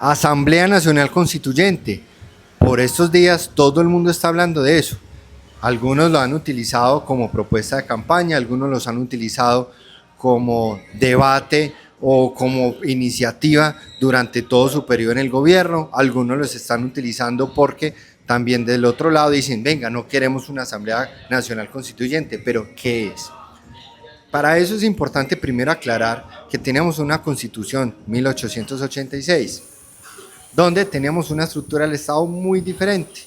Asamblea Nacional Constituyente. Por estos días todo el mundo está hablando de eso. Algunos lo han utilizado como propuesta de campaña, algunos los han utilizado como debate o como iniciativa durante todo su periodo en el gobierno. Algunos los están utilizando porque también del otro lado dicen, venga, no queremos una Asamblea Nacional Constituyente, pero ¿qué es? Para eso es importante primero aclarar que tenemos una Constitución, 1886, donde teníamos una estructura del Estado muy diferente.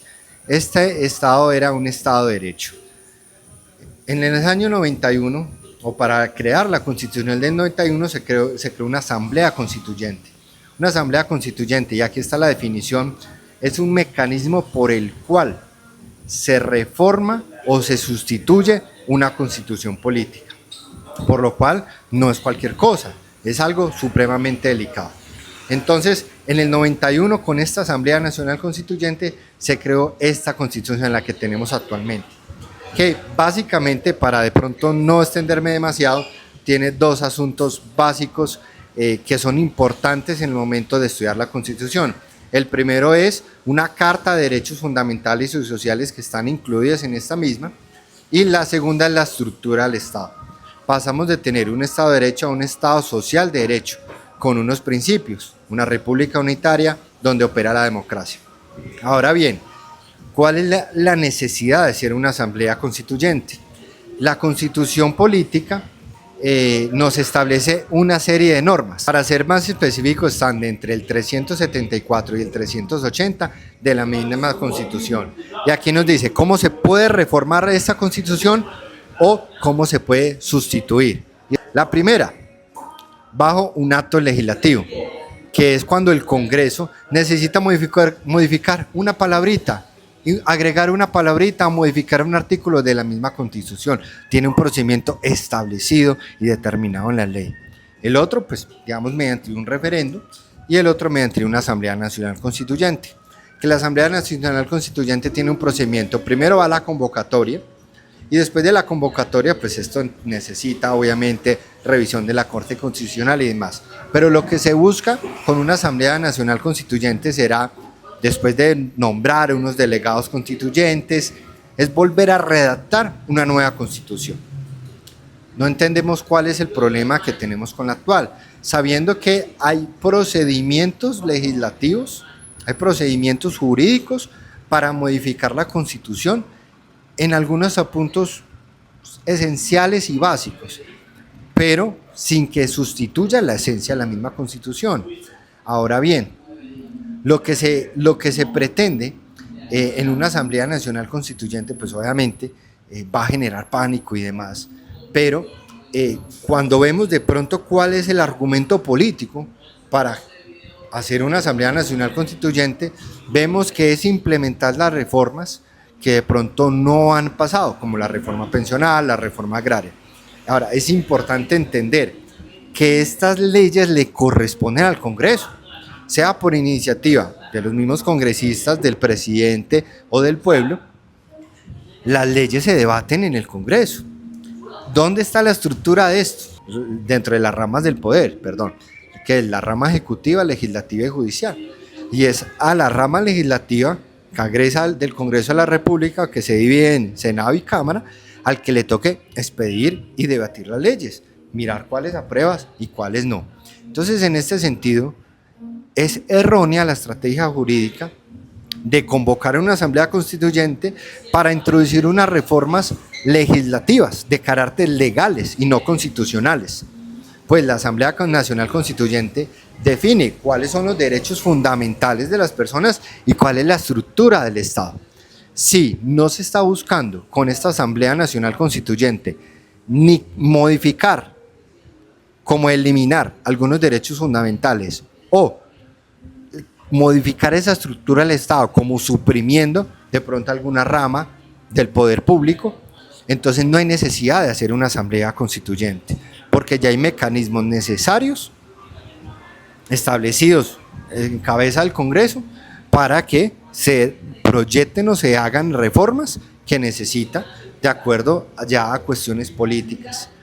Este Estado era un Estado de Derecho. En el año 91, o para crear la Constitución del 91, se creó una Asamblea Constituyente. Una Asamblea Constituyente, y aquí está la definición, es un mecanismo por el cual se reforma o se sustituye una constitución política. Por lo cual no es cualquier cosa, es algo supremamente delicado. Entonces, en el 91, con esta Asamblea Nacional Constituyente, se creó esta Constitución en la que tenemos actualmente, que básicamente, para de pronto no extenderme demasiado, tiene dos asuntos básicos que son importantes en el momento de estudiar la Constitución. El primero es una Carta de Derechos Fundamentales y Sociales que están incluidas en esta misma, y la segunda es la estructura del Estado. Pasamos de tener un Estado de Derecho a un Estado social de derecho, con unos principios, una república unitaria donde opera la democracia. Ahora bien, ¿cuál es la necesidad de ser una asamblea constituyente? La Constitución política nos establece una serie de normas. Para ser más específicos, están entre el 374 y el 380 de la misma Constitución. Y aquí nos dice cómo se puede reformar esta Constitución o cómo se puede sustituir. La primera, bajo un acto legislativo, que es cuando el Congreso necesita modificar una palabrita, agregar una palabrita o modificar un artículo de la misma Constitución. Tiene un procedimiento establecido y determinado en la ley. El otro, pues, digamos, mediante un referendo, y el otro mediante una Asamblea Nacional Constituyente. Que la Asamblea Nacional Constituyente tiene un procedimiento. Primero va la convocatoria, y después de la convocatoria, pues esto necesita obviamente revisión de la Corte Constitucional y demás. Pero lo que se busca con una Asamblea Nacional Constituyente será, después de nombrar unos delegados constituyentes, es volver a redactar una nueva Constitución. No entendemos cuál es el problema que tenemos con la actual, sabiendo que hay procedimientos legislativos, hay procedimientos jurídicos para modificar la Constitución en algunos puntos esenciales y básicos, pero sin que sustituya la esencia de la misma Constitución. Ahora bien, lo que se pretende en una Asamblea Nacional Constituyente, pues obviamente va a generar pánico y demás, pero cuando vemos de pronto cuál es el argumento político para hacer una Asamblea Nacional Constituyente, vemos que es implementar las reformas que de pronto no han pasado, como la reforma pensional, la reforma agraria. Ahora, es importante entender que estas leyes le corresponden al Congreso, sea por iniciativa de los mismos congresistas, del presidente o del pueblo. Las leyes se debaten en el Congreso. ¿Dónde está la estructura de esto? Dentro de las ramas del poder, que es la rama ejecutiva, legislativa y judicial. Y es a la rama legislativa, que agresa del Congreso de la República, que se divide en Senado y Cámara, al que le toque expedir y debatir las leyes, mirar cuáles apruebas y cuáles no. Entonces, en este sentido, es errónea la estrategia jurídica de convocar a una Asamblea Constituyente para introducir unas reformas legislativas de carácter legales y no constitucionales. Pues la Asamblea Nacional Constituyente define cuáles son los derechos fundamentales de las personas y cuál es la estructura del Estado. Si no se está buscando con esta Asamblea Nacional Constituyente ni modificar, como eliminar algunos derechos fundamentales o modificar esa estructura del Estado, como suprimiendo de pronto alguna rama del poder público, entonces no hay necesidad de hacer una Asamblea Constituyente, porque ya hay mecanismos necesarios establecidos en cabeza del Congreso para que se proyecten o se hagan reformas que necesita de acuerdo ya a cuestiones políticas.